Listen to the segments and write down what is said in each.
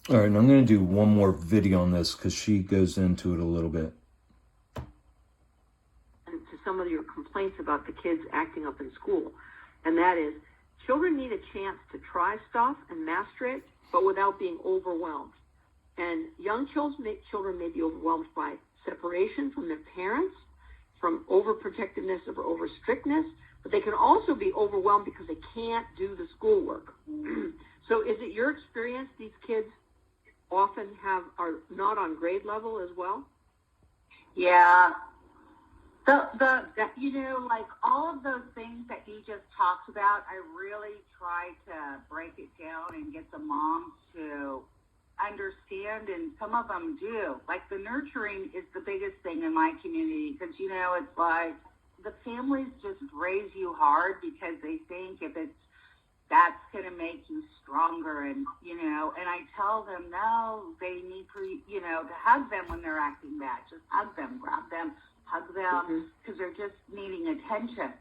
All right, and I'm going to do one more video on this because she goes into it a little bit. To some of your complaints about the kids acting up in school, and that is, children need a chance to try stuff and master it, but without being overwhelmed. And young children may be overwhelmed by separation from their parents, from overprotectiveness or over strictness, but they can also be overwhelmed because they can't do the schoolwork. So is it your experience these kids often are not on grade level as well? Yeah. Like all of those things that you just talked about, I really try to break it down and get the moms to understand, and some of them do. Like the nurturing is the biggest thing in my community because, it's like the families just raise you hard because they think that's going to make you stronger. And I tell them, no, they need to hug them when they're acting bad. Just hug them, grab them, hug them, because they're just needing attention.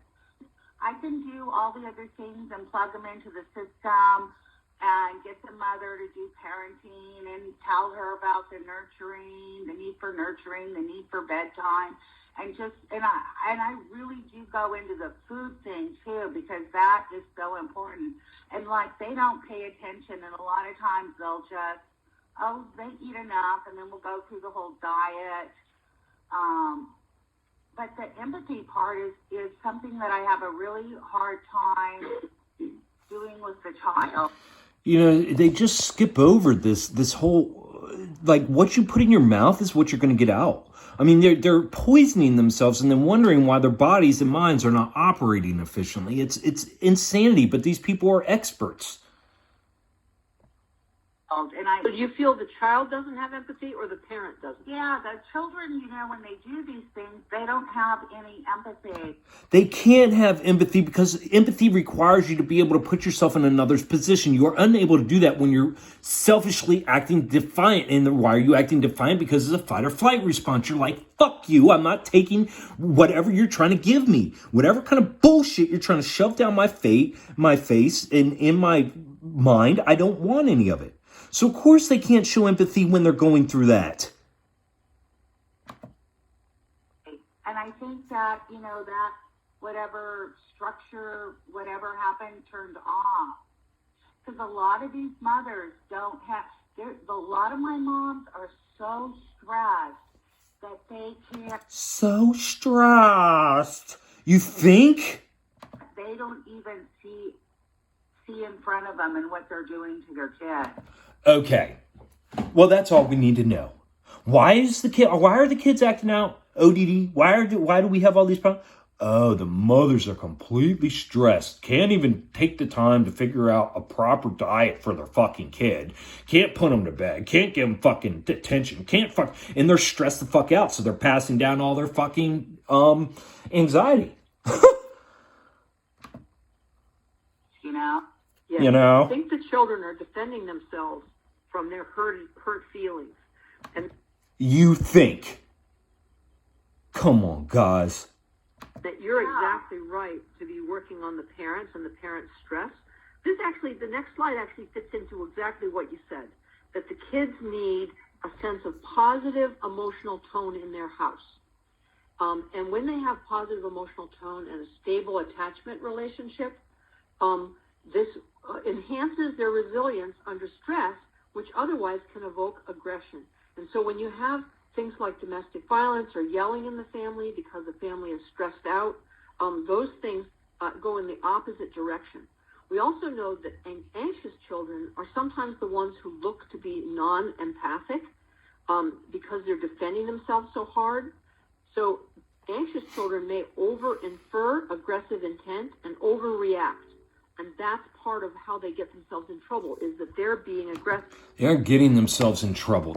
I can do all the other things and plug them into the system and get the mother to do parenting and tell her about the nurturing, the need for nurturing, the need for bedtime. And I really do go into the food thing too, because that is so important. And like, they don't pay attention, and a lot of times they'll just, they eat enough, and then we'll go through the whole diet. But the empathy part is something that I have a really hard time doing with the child. They just skip over this whole, like, what you put in your mouth is what you're going to get out. I mean, they're poisoning themselves and then wondering why their bodies and minds are not operating efficiently. It's insanity, but these people are experts. So do you feel the child doesn't have empathy or the parent doesn't? Yeah, the children, when they do these things, they don't have any empathy. They can't have empathy because empathy requires you to be able to put yourself in another's position. You are unable to do that when you're selfishly acting defiant. And why are you acting defiant? Because it's a fight or flight response. You're like, fuck you. I'm not taking whatever you're trying to give me. Whatever kind of bullshit you're trying to shove down my face, and in my mind, I don't want any of it. So of course they can't show empathy when they're going through that. And I think that, that whatever structure, whatever happened, turned off. Because a lot of these mothers don't have, a lot of my moms are so stressed that they can't. So stressed. You think? They don't even see in front of them and what they're doing to their kid. Okay. Well, that's all we need to know. Why are the kids acting out? ODD? Why do we have all these problems? Oh, the mothers are completely stressed. Can't even take the time to figure out a proper diet for their fucking kid. Can't put them to bed. Can't give them fucking attention. And they're stressed the fuck out. So they're passing down all their fucking anxiety. Yeah. I think the children are defending themselves from their hurt feelings. And you think? Come on, guys. That you're exactly right to be working on the parents and the parents' stress. The next slide actually fits into exactly what you said, that the kids need a sense of positive emotional tone in their house. And when they have positive emotional tone and a stable attachment relationship, this enhances their resilience under stress, which otherwise can evoke aggression. And so when you have things like domestic violence or yelling in the family because the family is stressed out, those things go in the opposite direction. We also know that anxious children are sometimes the ones who look to be non-empathic because they're defending themselves so hard. So anxious children may over-infer aggressive intent and overreact. And that's part of how they get themselves in trouble, is that they're being aggressive. They're getting themselves in trouble.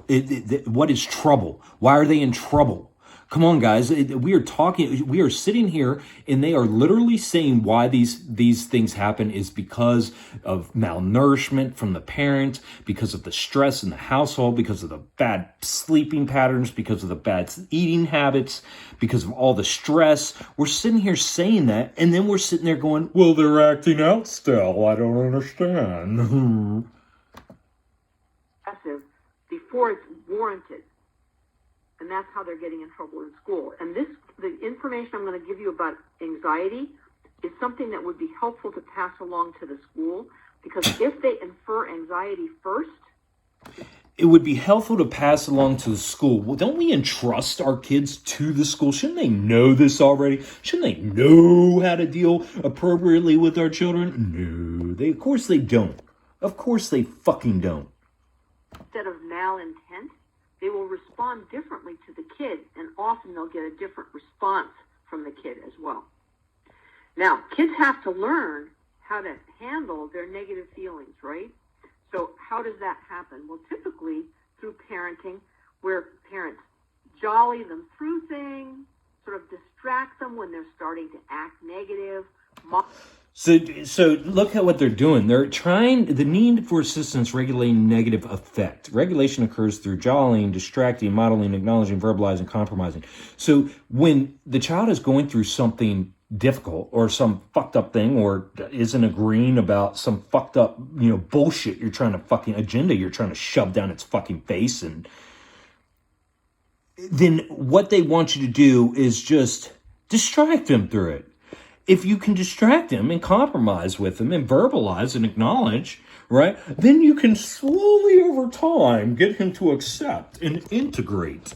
What is trouble? Why are they in trouble? Come on, guys. We are sitting here, and they are literally saying why these things happen is because of malnourishment from the parent, because of the stress in the household, because of the bad sleeping patterns, because of the bad eating habits, because of all the stress. We're sitting here saying that, and then we're sitting there going, well, they're acting out still. I don't understand. before it's warranted. And that's how they're getting in trouble in school. And the information I'm going to give you about anxiety is something that would be helpful to pass along to the school, because if they infer anxiety first, it would be helpful to pass along to the school. Well, don't we entrust our kids to the school? Shouldn't they know this already? Shouldn't they know how to deal appropriately with our children? No, of course they don't. Of course they fucking don't. instead of malintent, they will respond differently to the kid, and often they'll get a different response from the kid as well. Now, kids have to learn how to handle their negative feelings, right? So how does that happen? Well, typically through parenting, where parents jolly them through things, sort of distract them when they're starting to act negative. So look at what they're doing. They're trying, the need for assistance regulating negative affect. Regulation occurs through jollying, distracting, modeling, acknowledging, verbalizing, compromising. So when the child is going through something difficult or some fucked up thing, or isn't agreeing about some fucked up, bullshit you're trying to fucking agenda you're trying to shove down its fucking face, and then what they want you to do is just distract them through it. If you can distract them and compromise with them and verbalize and acknowledge, right, then you can slowly over time get him to accept and integrate.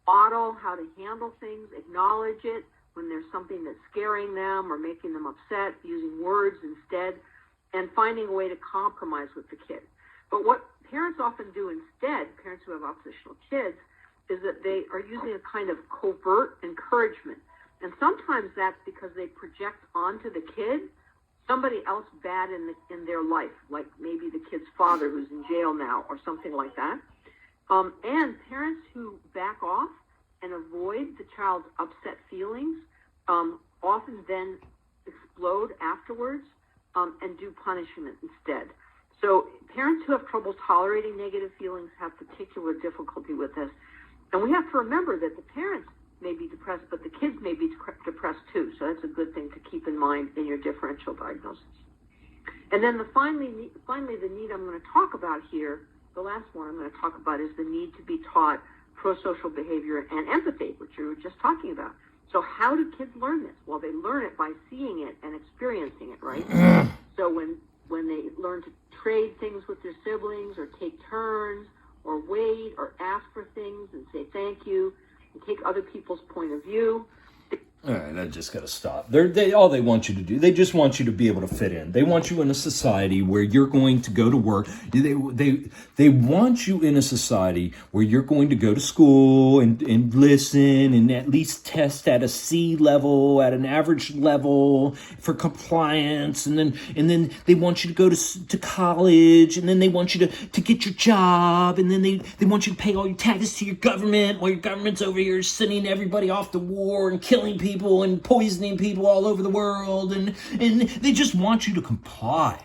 Model how to handle things, acknowledge it when there's something that's scaring them or making them upset, using words instead, and finding a way to compromise with the kid. But what parents often do instead, parents who have oppositional kids, is that they are using a kind of covert encouragement. And sometimes that's because they project onto the kid somebody else bad in their life, like maybe the kid's father who's in jail now or something like that. And parents who back off and avoid the child's upset feelings often then explode afterwards and do punishment instead. So parents who have trouble tolerating negative feelings have particular difficulty with this. And we have to remember that the parents may be depressed, but the kids may be depressed too. So that's a good thing to keep in mind in your differential diagnosis. And then finally, the need I'm going to talk about here, the last one I'm going to talk about, is the need to be taught pro-social behavior and empathy, which you were just talking about. So how do kids learn this? Well, they learn it by seeing it and experiencing it, right? So when they learn to trade things with their siblings, or take turns, or wait, or ask for things and say thank you, and take other people's point of view. All right, I just got to stop. All they want you to do, they just want you to be able to fit in. They want you in a society where you're going to go to work. They want you in a society where you're going to go to school and listen and at least test at a C level, at an average level for compliance, and then they want you to go to college, and then they want you to get your job, and then they want you to pay all your taxes to your government while your government's over here sending everybody off to war and killing people and poisoning people all over the world, and they just want you to comply.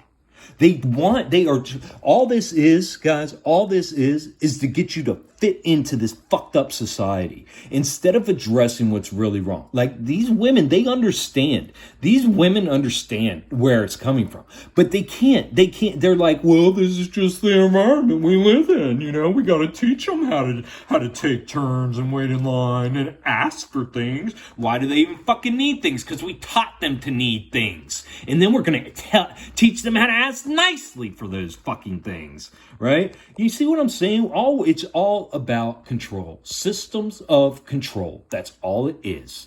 All this is, guys, is to get you to fit into this fucked up society instead of addressing what's really wrong. Like, these women, they understand. These women understand where it's coming from, but they can't. They're like, well, this is just the environment we live in. We got to teach them how to take turns and wait in line and ask for things. Why do they even fucking need things? Because we taught them to need things, and then we're gonna teach them how to ask nicely for those fucking things, right? You see what I'm saying? It's all about control. Systems of control. That's all it is.